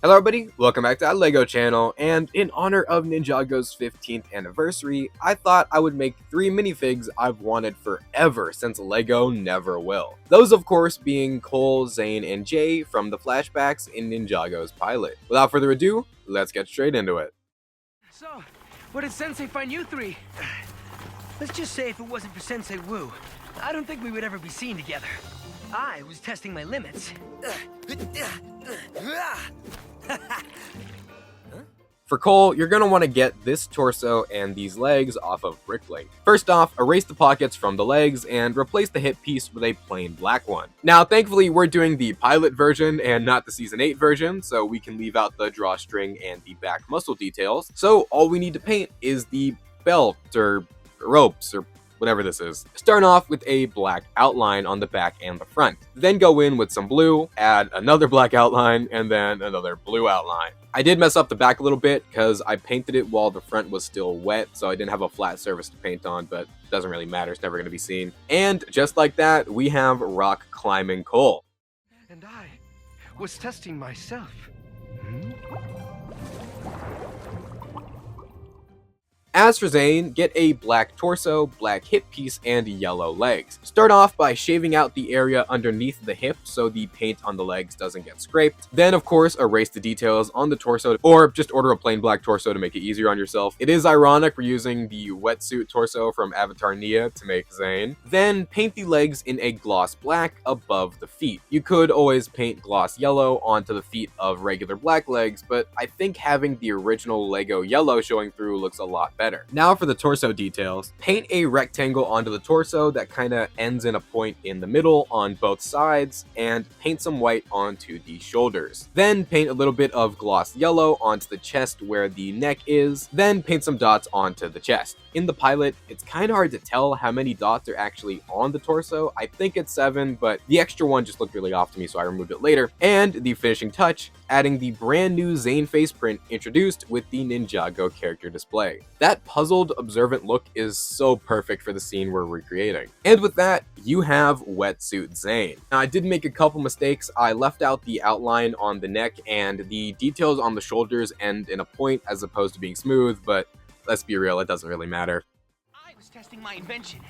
Hello everybody, welcome back to our LEGO channel, and in honor of Ninjago's 15th anniversary, I thought I would make 3 minifigs I've wanted forever since LEGO never will. Those of course being Cole, Zane, and Jay from the flashbacks in Ninjago's pilot. Without further ado, let's get straight into it. So, where did Sensei find you three? Let's just say if it wasn't for Sensei Wu, I don't think we would ever be seen together. I was testing my limits. For Cole, you're going to want to get this torso and these legs off of Bricklink. First off, erase the pockets from the legs and replace the hip piece with a plain black one. Now, thankfully, we're doing the pilot version and not the Season 8 version, so we can leave out the drawstring and the back muscle details. So all we need to paint is the belt or ropes or whatever this is. Start off with a black outline on the back and the front. Then go in with some blue, add another black outline, and then another blue outline. I did mess up the back a little bit because I painted it while the front was still wet, so I didn't have a flat surface to paint on, but it doesn't really matter, it's never going to be seen. And just like that, we have rock climbing Cole. And I was testing myself. As for Zane, get a black torso, black hip piece, and yellow legs. Start off by shaving out the area underneath the hip so the paint on the legs doesn't get scraped. Then of course erase the details on the torso, or just order a plain black torso to make it easier on yourself. It is ironic we're using the wetsuit torso from Avatar Nia to make Zane. Then paint the legs in a gloss black above the feet. You could always paint gloss yellow onto the feet of regular black legs, but I think having the original LEGO yellow showing through looks a lot better. Now for the torso details. Paint a rectangle onto the torso that kind of ends in a point in the middle on both sides, and paint some white onto the shoulders. Then paint a little bit of gloss yellow onto the chest where the neck is, then paint some dots onto the chest. In the pilot, it's kind of hard to tell how many dots are actually on the torso. I think it's 7, but the extra one just looked really off to me, so I removed it later. And the finishing touch, adding the brand new Zane face print introduced with the Ninjago character display. That puzzled, observant look is so perfect for the scene we're recreating. And with that, you have Wetsuit Zane. Now, I did make a couple mistakes. I left out the outline on the neck, and the details on the shoulders end in a point as opposed to being smooth, but let's be real, it doesn't really matter. I was testing my invention.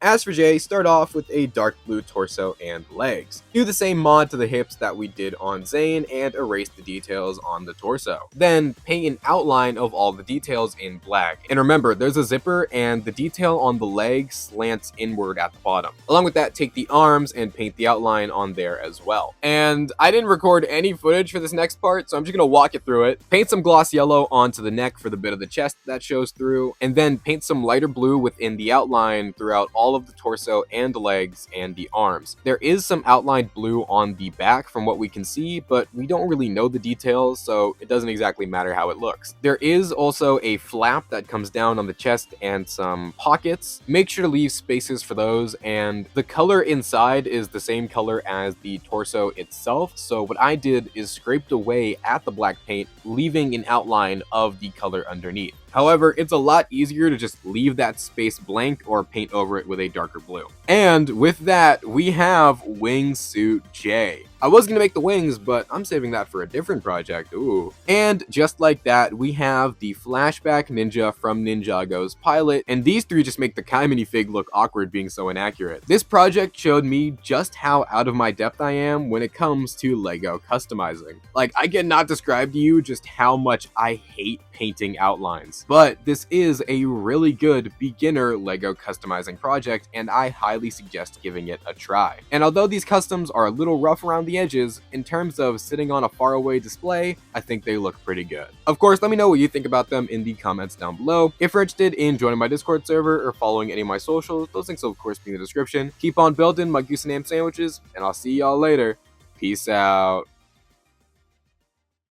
As for Jay, start off with a dark blue torso and legs. Do the same mod to the hips that we did on Zane and erase the details on the torso. Then paint an outline of all the details in black. And remember, there's a zipper and the detail on the leg slants inward at the bottom. Along with that, take the arms and paint the outline on there as well. And I didn't record any footage for this next part, so I'm just gonna walk it through it. Paint some gloss yellow onto the neck for the bit of the chest that shows through, and then paint some lighter blue within the outline throughout all of the torso and the legs and the arms. There is some outlined blue on the back from what we can see, but we don't really know the details, so it doesn't exactly matter how it looks. There is also a flap that comes down on the chest and some pockets. Make sure to leave spaces for those, and the color inside is the same color as the torso itself, so what I did is scraped away at the black paint, leaving an outline of the color underneath. However, it's a lot easier to just leave that space blank or paint over it with a darker blue. And with that, we have Wingsuit J. I was going to make the wings, but I'm saving that for a different project. Ooh. And just like that, we have the Flashback Ninja from Ninjago's pilot, and these three just make the Kai minifig look awkward being so inaccurate. This project showed me just how out of my depth I am when it comes to LEGO customizing. Like, I cannot describe to you just how much I hate painting outlines. But this is a really good beginner LEGO customizing project, and I highly suggest giving it a try. And although these customs are a little rough around the edges, in terms of sitting on a faraway display, I think they look pretty good. Of course, let me know what you think about them in the comments down below. If you're interested in joining my Discord server or following any of my socials, those links will of course be in the description. Keep on building my goose and ham sandwiches, and I'll see y'all later. Peace out.